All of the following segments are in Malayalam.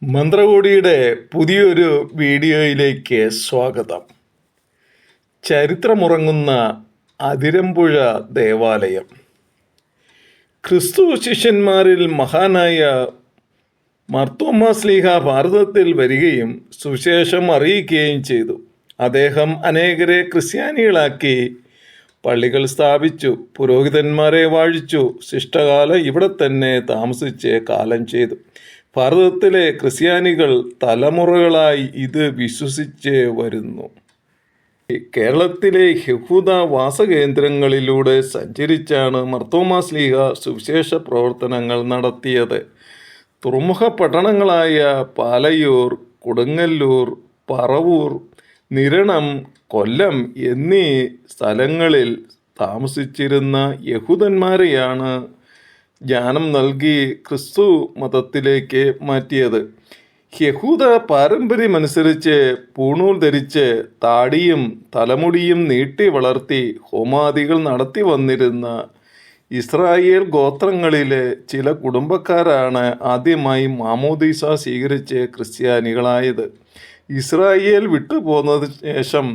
മന്ത്രകോടിയുടെ പുതിയൊരു വീഡിയോയിലേക്ക് സ്വാഗതം. ചരിത്രമുറങ്ങുന്ന അതിരമ്പുഴ ദേവാലയം. ക്രിസ്തു ശിഷ്യന്മാരിൽ മഹാനായ മാർത്തോമാ ശ്ലീഹ ഭാരതത്തിൽ വരികയും സുവിശേഷം അറിയിക്കുകയും ചെയ്തു. അദ്ദേഹം അനേകരെ ക്രിസ്ത്യാനികളാക്കി, പള്ളികൾ സ്ഥാപിച്ചു, പുരോഹിതന്മാരെ വാഴിച്ചു, ശിഷ്ടകാലം ഇവിടെ തന്നെ താമസിച്ച് കാലം ചെയ്തു. ഭാരതത്തിലെ ക്രിസ്ത്യാനികൾ തലമുറകളായി ഇത് വിശ്വസിച്ച് വരുന്നു. കേരളത്തിലെ യഹൂദ വാസകേന്ദ്രങ്ങളിലൂടെ സഞ്ചരിച്ചാണ് മാർത്തോമാ ശ്ലീഹ സുവിശേഷ പ്രവർത്തനങ്ങൾ നടത്തിയത്. തുറമുഖ പട്ടണങ്ങളായ പാലയൂർ, കൊടുങ്ങല്ലൂർ, പറവൂർ, നിരണം, കൊല്ലം എന്നീ സ്ഥലങ്ങളിൽ താമസിച്ചിരുന്ന യഹൂദന്മാരെയാണ് ജ്ഞാനം നൽകി ക്രിസ്തു മതത്തിലേക്ക് മാറ്റിയത്. യഹൂദ പാരമ്പര്യമനുസരിച്ച് പൂണൂൽ ധരിച്ച് താടിയും തലമുടിയും നീട്ടി വളർത്തി ഹോമാദികൾ നടത്തി വന്നിരുന്ന ഇസ്രായേൽ ഗോത്രങ്ങളിലെ ചില കുടുംബക്കാരാണ് ആദ്യമായി മാമോദീസ സ്വീകരിച്ച് ക്രിസ്ത്യാനികളായത്. ഇസ്രായേൽ വിട്ടുപോന്നതിന് ശേഷം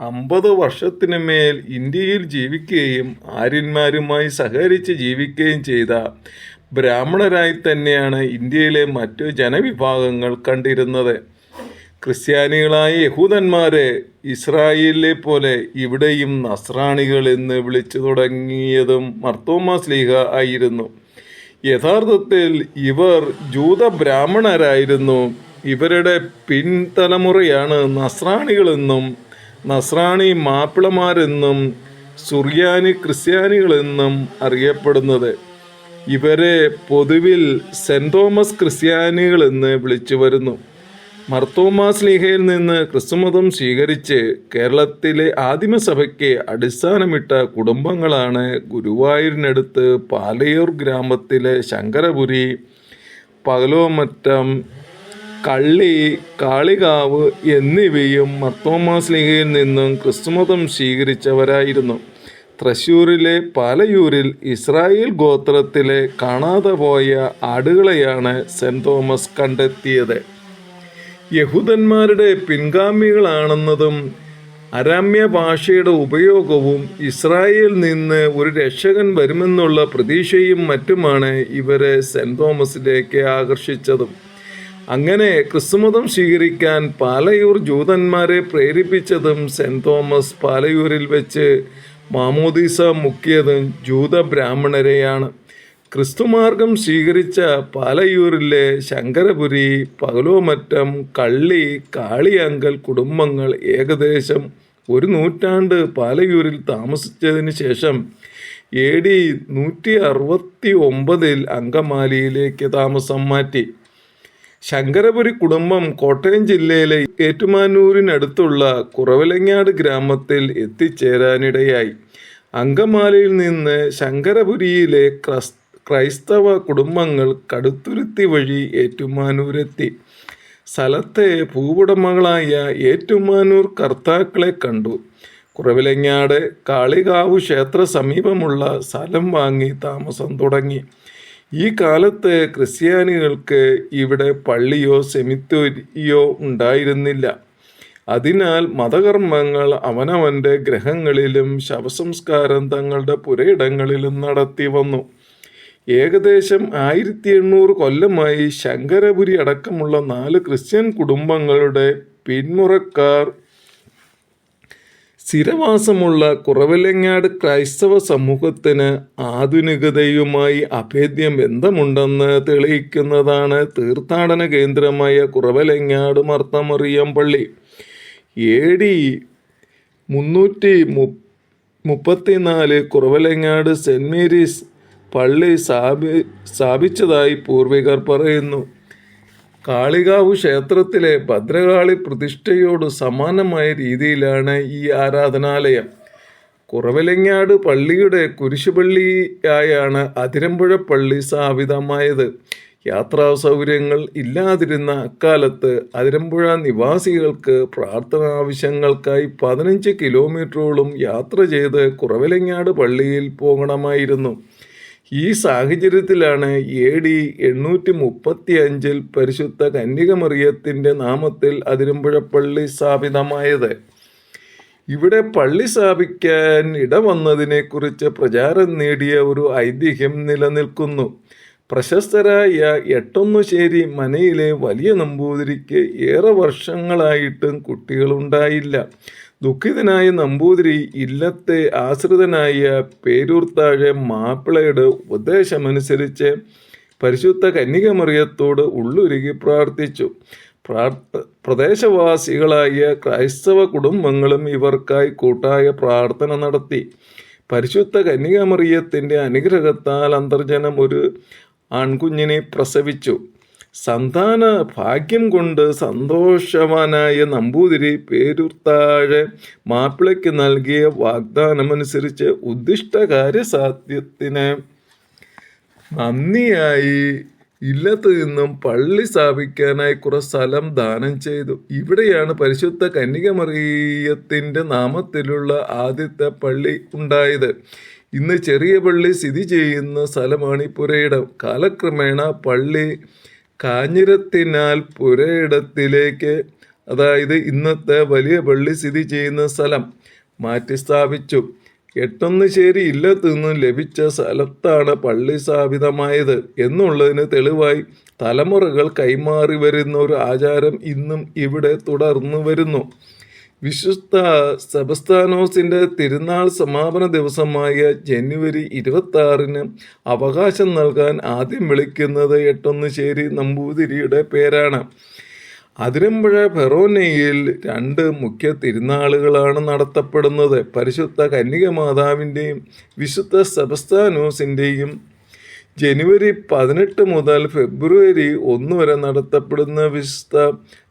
50 വർഷത്തിനു മേൽ ഇന്ത്യയിൽ ജീവിക്കുകയും ആര്യന്മാരുമായി സഹകരിച്ച് ജീവിക്കുകയും ചെയ്ത ബ്രാഹ്മണരായി തന്നെയാണ് ഇന്ത്യയിലെ മറ്റു ജനവിഭാഗങ്ങൾ കണ്ടിരുന്നത്. ക്രിസ്ത്യാനികളായ യഹൂദന്മാരെ ഇസ്രായേലിലെ പോലെ ഇവിടെയും നസ്രാണികൾ എന്ന് വിളിച്ചു തുടങ്ങിയതും മാർത്തോമാ ശ്ലീഹ ആയിരുന്നു. യഥാർത്ഥത്തിൽ ഇവർ ജൂത ബ്രാഹ്മണരായിരുന്നു. ഇവരുടെ പിൻതലമുറയാണ് നസ്രാണികളെന്നും നസ്രാണി മാപ്പിളമാരെന്നും സുറിയാനി ക്രിസ്ത്യാനികളെന്നും അറിയപ്പെടുന്നത്. ഇവരെ പൊതുവിൽ സെന്റ് തോമസ് ക്രിസ്ത്യാനികളെന്ന് വിളിച്ചു വരുന്നു. മാർത്തോമാ ശ്ലീഹയിൽ നിന്ന് ക്രിസ്തുമതം സ്വീകരിച്ച് കേരളത്തിലെ ആദിമസഭയ്ക്ക് അടിസ്ഥാനമിട്ട കുടുംബങ്ങളാണ് ഗുരുവായൂരിനടുത്ത് പാലയൂർ ഗ്രാമത്തിലെ ശങ്കരപുരി, പകലോമറ്റം, കള്ളി, കാളികാവ് എന്നിവയും മാർത്തോമാ ശ്ലീഹയിൽ നിന്നും ക്രിസ്തുമതം സ്വീകരിച്ചവരായിരുന്നു. തൃശ്ശൂരിലെ പാലയൂരിൽ ഇസ്രായേൽ ഗോത്രത്തിലെ കാണാതെ പോയ ആടുകളെയാണ് സെന്റ് തോമസ് കണ്ടെത്തിയത്. യഹൂദന്മാരുടെ പിൻഗാമികളാണെന്നതും അരാമ്യ ഭാഷയുടെ ഉപയോഗവും ഇസ്രായേലിൽ നിന്ന് ഒരു രക്ഷകൻ വരുമെന്നുള്ള പ്രതീക്ഷയും മറ്റുമാണ് ഇവരെ സെന്റ് തോമസിലേക്ക് ആകർഷിച്ചതും. അങ്ങനെ ക്രിസ്തുമതം സ്വീകരിക്കാൻ പാലയൂർ ജൂതന്മാരെ പ്രേരിപ്പിച്ചതും സെന്റ് തോമസ് പാലയൂരിൽ വെച്ച് മാമോദീസ മുക്കിയതും ജൂത ബ്രാഹ്മണരെയാണ്. ക്രിസ്തുമാർഗം സ്വീകരിച്ച പാലയൂരിലെ ശങ്കരപുരി, പകലോമറ്റം, കള്ളി, കാളിയാങ്കൽ കുടുംബങ്ങൾ ഏകദേശം 1 നൂറ്റാണ്ട് പാലയൂരിൽ താമസിച്ചതിന് ശേഷം AD 169 അങ്കമാലിയിലേക്ക് താമസം മാറ്റി. ശങ്കരപുരി കുടുംബം കോട്ടയം ജില്ലയിലെ ഏറ്റുമാനൂരിനടുത്തുള്ള കുറവിലങ്ങാട് ഗ്രാമത്തിൽ എത്തിച്ചേരാനിടയായി. അങ്കമാലിയിൽ നിന്ന് ശങ്കരപുരിയിലെ ക്രൈസ്തവ കുടുംബങ്ങൾ കടുത്തുരുത്തി വഴി ഏറ്റുമാനൂരെത്തി. സ്ഥലത്തെ ഭൂവുടമകളായ ഏറ്റുമാനൂർ കർത്താക്കളെ കണ്ടു. കുറവിലങ്ങാട് കാളികാവ് ക്ഷേത്ര സമീപമുള്ള സ്ഥലം വാങ്ങി താമസം തുടങ്ങി. ഈ കാലത്ത് ക്രിസ്ത്യാനികൾക്ക് ഇവിടെ പള്ളിയോ സെമിത്തേരിയോ ഉണ്ടായിരുന്നില്ല. അതിനാൽ മതകർമ്മങ്ങൾ അവനവൻ്റെ ഗ്രഹങ്ങളിലും ശവസംസ്കാരം തങ്ങളുടെ പുരയിടങ്ങളിലും നടത്തി വന്നു. ഏകദേശം 1800 കൊല്ലമായി ശങ്കരപുരി അടക്കമുള്ള 4 ക്രിസ്ത്യൻ കുടുംബങ്ങളുടെ പിന്മുറക്കാർ സ്ഥിരവാസമുള്ള കുറവിലങ്ങാട് ക്രൈസ്തവ സമൂഹത്തിന് ആധുനികതയുമായി അഭേദ്യം ബന്ധമുണ്ടെന്ന് തെളിയിക്കുന്നതാണ് തീർത്ഥാടന കേന്ദ്രമായ കുറവിലങ്ങാട് മാർത്തമറിയം പള്ളി. AD 334 കുറവിലങ്ങാട് സെന്റ് മേരീസ് പള്ളി സ്ഥാപിച്ചതായി പൂർവികർ പറയുന്നു. കാളികാവ് ക്ഷേത്രത്തിലെ ഭദ്രകാളി പ്രതിഷ്ഠയോട് സമാനമായ രീതിയിലാണ് ഈ ആരാധനാലയം. കുറവിലങ്ങാട് പള്ളിയുടെ കുരിശുപള്ളിയായാണ് അതിരമ്പുഴ പള്ളി സ്ഥാപിതമായത്. യാത്രാ സൗകര്യങ്ങൾ ഇല്ലാതിരുന്ന അക്കാലത്ത് അതിരമ്പുഴ നിവാസികൾക്ക് പ്രാർത്ഥനാ ആവശ്യങ്ങൾക്കായി 15 കിലോമീറ്ററോളം യാത്ര ചെയ്ത് കുറവിലങ്ങാട് പള്ളിയിൽ പോകണമായിരുന്നു. ഈ സാഹചര്യത്തിലാണ് AD 835 പരിശുദ്ധ കന്യകമറിയത്തിൻ്റെ നാമത്തിൽ അതിരമ്പുഴ പള്ളി സ്ഥാപിതമായത്. ഇവിടെ പള്ളി സ്ഥാപിക്കാൻ ഇടവന്നതിനെക്കുറിച്ച് പ്രചാരം നേടിയ ഒരു ഐതിഹ്യം നിലനിൽക്കുന്നു. പ്രശസ്തരായ എട്ടൊന്നുശ്ശേരി മനയിലെ വലിയ നമ്പൂതിരിക്ക് ഏറെ വർഷങ്ങളായിട്ടും കുട്ടികളുണ്ടായില്ല. ദുഃഖിതനായ നമ്പൂതിരി ഇല്ലത്തെ ആശ്രിതനായ പേരൂർത്താഴെ മാപ്പിളയുടെ ഉപദേശമനുസരിച്ച് പരിശുദ്ധ കന്യകമറിയത്തോട് ഉള്ളുരുകി പ്രാർത്ഥിച്ചു. പ്രദേശവാസികളായ ക്രൈസ്തവ കുടുംബങ്ങളും ഇവർക്കായി കൂട്ടായ പ്രാർത്ഥന നടത്തി. പരിശുദ്ധ കന്യകമറിയത്തിൻ്റെ അനുഗ്രഹത്താൽ അന്തർജനം ഒരു ആൺകുഞ്ഞിനെ പ്രസവിച്ചു. സന്താന ഭാഗ്യം കൊണ്ട് സന്തോഷവാനായ നമ്പൂതിരി പേരൂർത്താഴെ മാപ്പിളയ്ക്ക് നൽകിയ വാഗ്ദാനമനുസരിച്ച് ഉദ്ദിഷ്ട കാര്യസാധ്യത്തിന് നന്ദിയായി ഇല്ലത്ത് നിന്നും പള്ളി സ്ഥാപിക്കാനായി കുറേ സ്ഥലം ദാനം ചെയ്തു. ഇവിടെയാണ് പരിശുദ്ധ കന്യകമറിയത്തിൻ്റെ നാമത്തിലുള്ള ആദ്യത്തെ പള്ളി ഉണ്ടായത്. ഇന്ന് ചെറിയ പള്ളി സ്ഥിതി ചെയ്യുന്ന സ്ഥലമാണ് ഈ പുരയിടം. കാലക്രമേണ പള്ളി കാഞ്ഞിരത്തിനാൽ പുരയിടത്തിലേക്ക്, അതായത് ഇന്നത്തെ വലിയ പള്ളി സ്ഥിതി ചെയ്യുന്ന സ്ഥലം, മാറ്റി സ്ഥാപിച്ചു. എട്ടൊന്നുശ്ശേരി ഇല്ലത്ത് നിന്നും ലഭിച്ച സ്ഥലത്താണ് പള്ളി സ്ഥാപിതമായത് എന്നുള്ളതിന് തെളിവായി തലമുറകൾ കൈമാറി വരുന്ന ഒരു ആചാരം ഇന്നും ഇവിടെ തുടർന്നു വരുന്നു. വിശുദ്ധ സെബസ്ത്യാനോസിൻ്റെ തിരുനാൾ സമാപന ദിവസമായ ജനുവരി 26 അവകാശം നൽകാൻ ആദ്യം വിളിക്കുന്നത് എട്ടൊന്നുശ്ശേരി നമ്പൂതിരിയുടെ പേരാണ്. അതിരമ്പുഴ ഫെറോനയിൽ 2 മുഖ്യ തിരുനാളുകളാണ് നടത്തപ്പെടുന്നത്. പരിശുദ്ധ കന്യകമാതാവിൻ്റെയും വിശുദ്ധ സെബസ്ത്യാനോസിൻ്റെയും ജനുവരി 18 മുതൽ ഫെബ്രുവരി 1 വരെ നടത്തപ്പെടുന്ന വിശുദ്ധ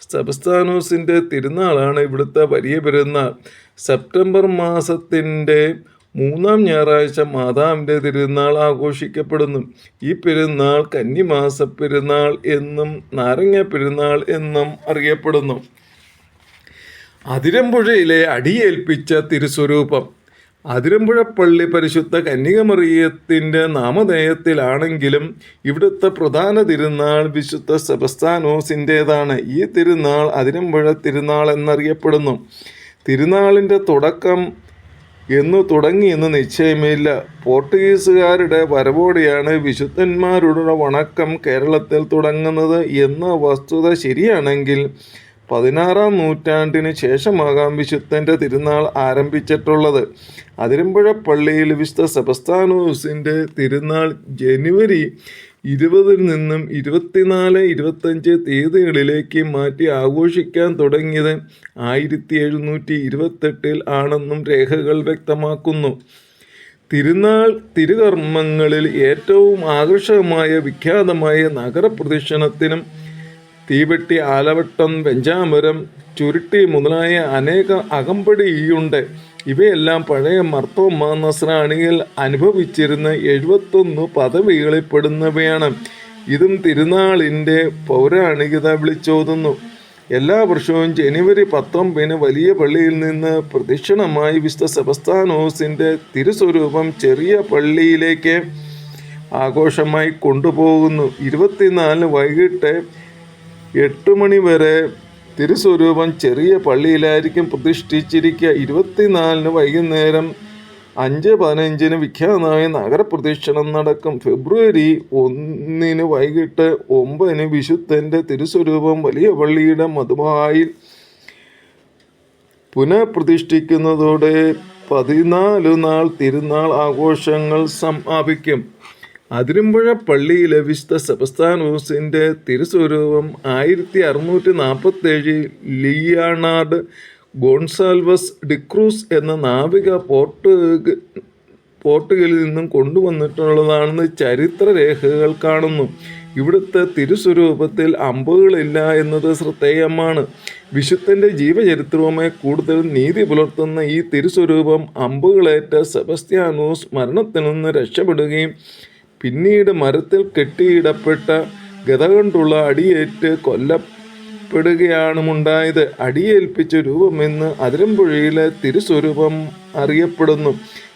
സെബസ്ത്യാനോസിൻ്റെ തിരുനാളാണ് ഇവിടുത്തെ വലിയ പെരുന്നാൾ. സെപ്റ്റംബർ മാസത്തിൻ്റെ 3-ാം ഞായറാഴ്ച മാതാവിൻ്റെ തിരുനാൾ ആഘോഷിക്കപ്പെടുന്നു. ഈ പെരുന്നാൾ കന്നിമാസ പെരുന്നാൾ എന്നും നാരങ്ങ പെരുന്നാൾ എന്നും അറിയപ്പെടുന്നു. അതിരമ്പുഴയിലെ അടിയേൽപ്പിച്ച തിരുസ്വരൂപം. അതിരമ്പുഴ പള്ളി പരിശുദ്ധ കന്യകമറിയത്തിൻ്റെ നാമധേയത്തിലാണെങ്കിലും ഇവിടുത്തെ പ്രധാന തിരുനാൾ വിശുദ്ധ സെബസ്ത്യാനോസിൻ്റേതാണ്. ഈ തിരുനാൾ അതിരമ്പുഴ തിരുനാൾ എന്നറിയപ്പെടുന്നു. തിരുനാളിൻ്റെ തുടക്കം എന്നു തുടങ്ങിയെന്ന് നിശ്ചയമില്ല. പോർട്ടുഗീസുകാരുടെ വരവോടെയാണ് വിശുദ്ധന്മാരുടെ വണക്കം കേരളത്തിൽ തുടങ്ങുന്നത് എന്ന വസ്തുത ശരിയാണെങ്കിൽ 16-ാം നൂറ്റാണ്ടിന് ശേഷമാകാം വിശുദ്ധൻ്റെ തിരുനാൾ ആരംഭിച്ചിട്ടുള്ളത്. അതിരമ്പുഴ പള്ളിയിൽ വിശുദ്ധ സെബസ്ത്യാനോസിൻ്റെ തിരുനാൾ ജനുവരി 20 നിന്നും 24, 25 തീയതികളിലേക്ക് മാറ്റി ആഘോഷിക്കാൻ തുടങ്ങിയത് 1728 ആണെന്നും രേഖകൾ വ്യക്തമാക്കുന്നു. തിരുനാൾ തിരുകർമ്മങ്ങളിൽ ഏറ്റവും ആകർഷകമായ വിഖ്യാതമായ നഗരപ്രദക്ഷിണത്തിനും തീവെട്ടി, ആലവട്ടം, വെഞ്ചാമരം, ചുരുട്ടി മുതലായ അനേക അകമ്പടിയുണ്ട്. ഇവയെല്ലാം പഴയ മർത്തോമാ നസ്രാണികൾ അനുഭവിച്ചിരുന്ന 71 പദവികളിൽ പെടുന്നവയാണ്. ഇതും തിരുനാളിൻ്റെ പൗരാണികത വിളിച്ചോതുന്നു. എല്ലാ വർഷവും ജനുവരി 19 വലിയ പള്ളിയിൽ നിന്ന് പ്രദക്ഷിണമായി വിശുദ്ധ സെബസ്ത്യാനോസിൻ്റെ തിരുസ്വരൂപം ചെറിയ പള്ളിയിലേക്ക് ആഘോഷമായി കൊണ്ടുപോകുന്നു. 24 വൈകിട്ട് 8 മണി വരെ തിരുസ്വരൂപം ചെറിയ പള്ളിയിലായിരിക്കും പ്രതിഷ്ഠിച്ചിരിക്കുക. 24 വൈകുന്നേരം 5:15 വിഖ്യാതമായ നഗരപ്രദക്ഷിണം നടക്കും. ഫെബ്രുവരി 1 വൈകിട്ട് 9 വിശുദ്ധൻ്റെ തിരുസ്വരൂപം വലിയ പള്ളിയുടെ മധുബായിൽ പുനഃപ്രതിഷ്ഠിക്കുന്നതോടെ 14 നാൾ തിരുനാൾ ആഘോഷങ്ങൾ സമാപിക്കും. അതിരമ്പുഴ പള്ളിയിലെ വിശുദ്ധ സെബസ്ത്യാനോസിൻ്റെ തിരുസ്വരൂപം 1647 ലിയാനാർഡ് ഗോൺസാൽവസ് ഡിക്രൂസ് എന്ന നാവിക പോർട്ടുഗലിൽ നിന്നും കൊണ്ടുവന്നിട്ടുള്ളതാണെന്ന് ചരിത്രരേഖകൾ കാണുന്നു. ഇവിടുത്തെ തിരുസ്വരൂപത്തിൽ അമ്പുകളില്ല എന്നത് ശ്രദ്ധേയമാണ്. വിശുദ്ധൻ്റെ ജീവചരിത്രവുമായി കൂടുതൽ നീതി പുലർത്തുന്ന ഈ തിരുസ്വരൂപം അമ്പുകളേറ്റ സെബസ്ത്യാനോസ് മരണത്തിൽ നിന്ന് രക്ഷപ്പെടുകയും പിന്നീട് മരത്തിൽ കെട്ടിയിടപ്പെട്ട ഗത കൊണ്ടുള്ള അടിയേറ്റ് കൊല്ലപ്പെടുകയാണുണ്ടായത്. അടിയേൽപ്പിച്ച രൂപമെന്ന് അതിരമ്പുഴയിലെ തിരുസ്വരൂപം അറിയപ്പെടുന്നു.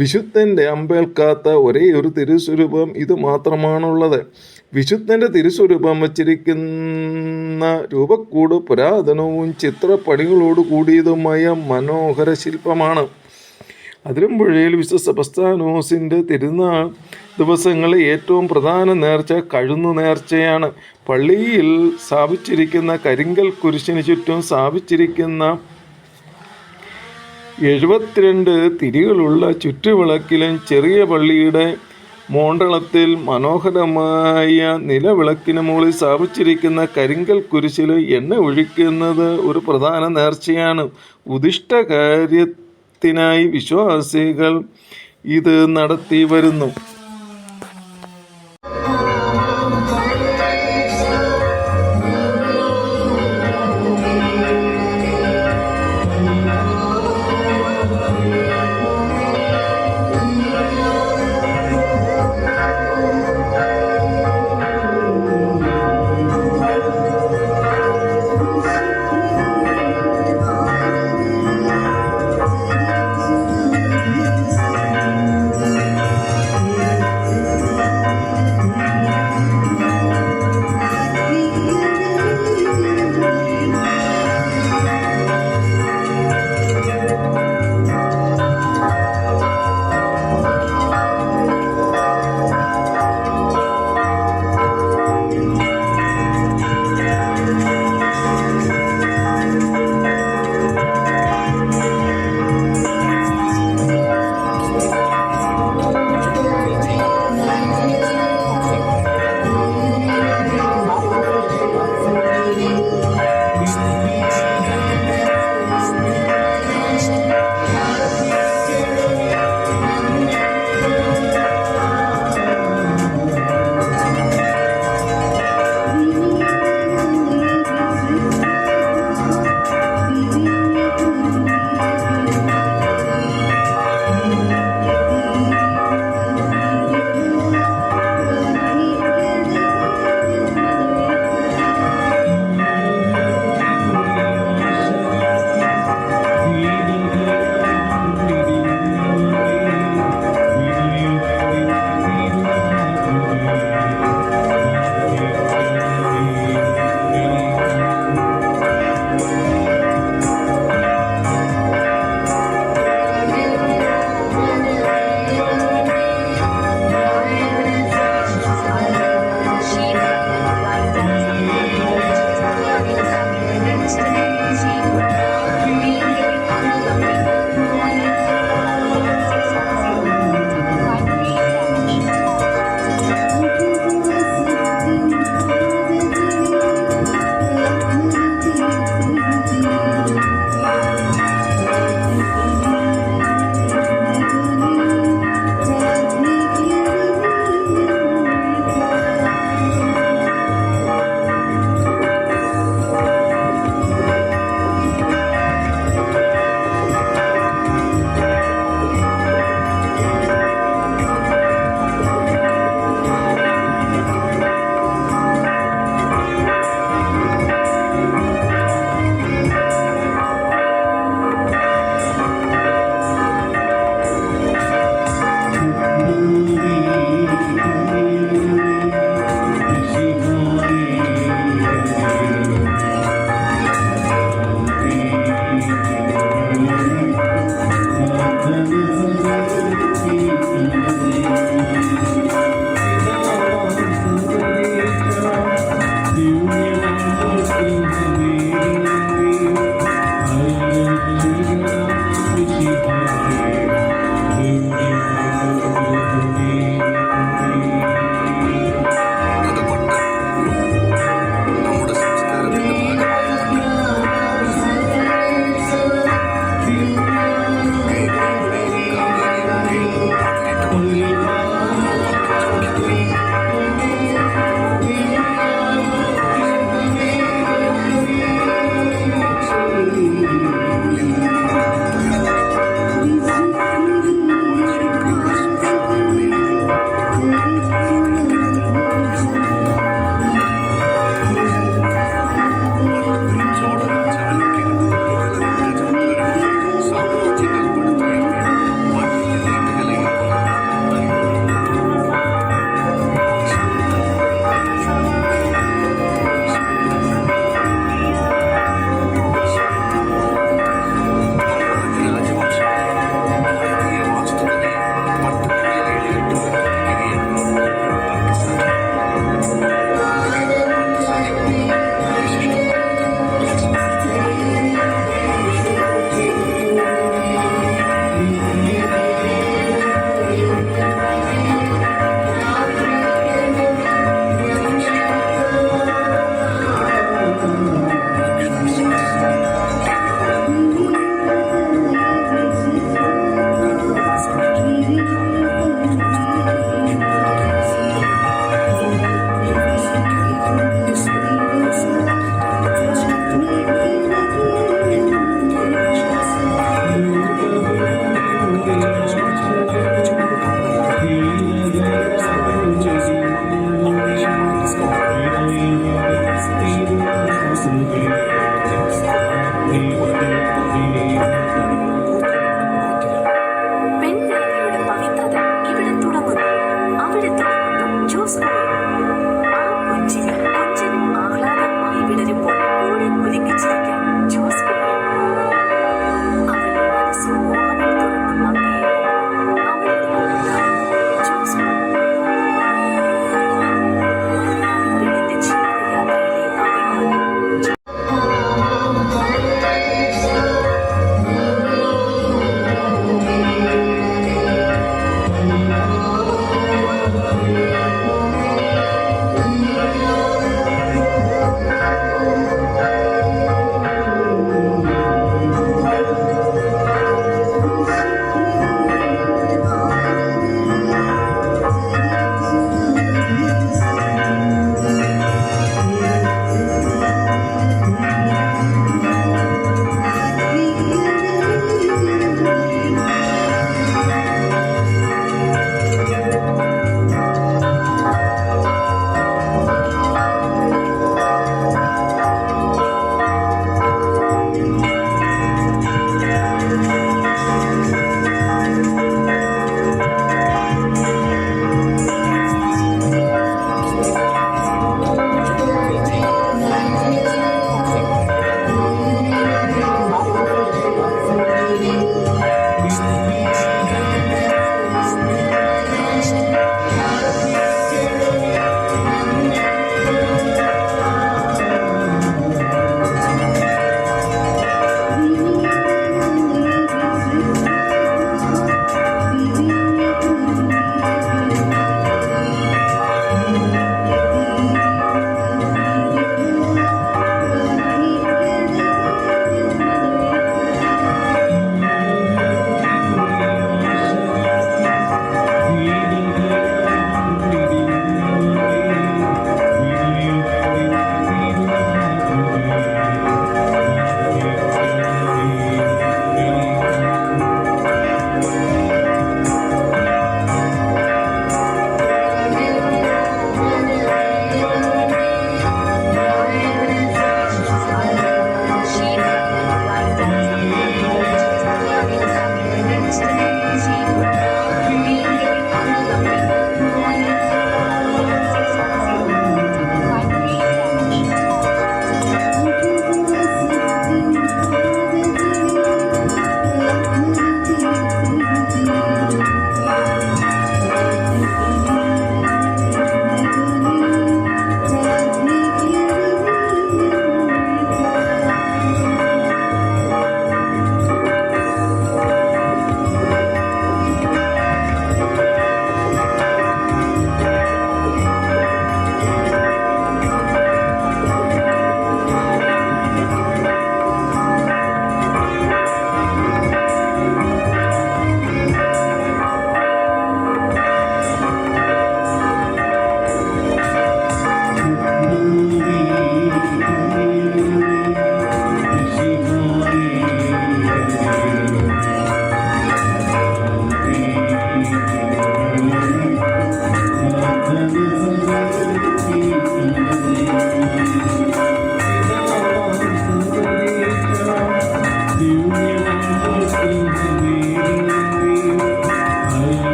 വിശുദ്ധൻ്റെ അമ്പേൽക്കാത്ത ഒരേ ഒരു തിരുസ്വരൂപം ഇത് മാത്രമാണുള്ളത്. വിശുദ്ധൻ്റെ തിരുസ്വരൂപം വച്ചിരിക്കുന്ന രൂപക്കൂട് പുരാതനവും ചിത്രപ്പണികളോട് കൂടിയതുമായ മനോഹര ശില്പമാണ്. അതിരമ്പുഴയിൽ വിശുദ്ധ സെബസ്ത്യാനോസിൻ്റെ തിരുനാൾ ദിവസങ്ങളിൽ ഏറ്റവും പ്രധാന നേർച്ച കഴുന്നു നേർച്ചയാണ്. പള്ളിയിൽ സ്ഥാപിച്ചിരിക്കുന്ന കരിങ്കൽ കുരിശിന് ചുറ്റും സ്ഥാപിച്ചിരിക്കുന്ന 72 തിരികളുള്ള ചുറ്റുവിളക്കിലും ചെറിയ പള്ളിയുടെ മോണ്ടളത്തിൽ മനോഹരമായ നിലവിളക്കിന് മുകളിൽ സ്ഥാപിച്ചിരിക്കുന്ന കരിങ്കൽ കുരിശിൽ എണ്ണ ഒഴിക്കുന്നത് ഒരു പ്രധാന നേർച്ചയാണ്. ഉദിഷ്ട കാര്യത്തിനായി വിശ്വാസികൾ ഇത് നടത്തി വരുന്നു. പെൺപിറവിയുടെ പവിത്രത ഇവിടെ തുടങ്ങുന്നു. അവിടെ തുടങ്ങുന്നു ജോസ് കുര്യൻ. ആ പുഞ്ചിരി കൊഞ്ചനും ആഹ്ലാദവുമായി വിടരുമ്പോൾ കൂടെ കുലുങ്ങിച്ചിരിക്കാൻ ജോസ് കുര്യൻ. അവളുടെ മനസ്സും മോഹങ്ങൾ തുറന്നു മങ്ങയെ അവളുടെ മുഖത്തായിരുന്നു ജോസ് കുര്യൻ. പെണ്ണിന്റെ ജീവിതയാത്രയിലെ അഭിമാനം.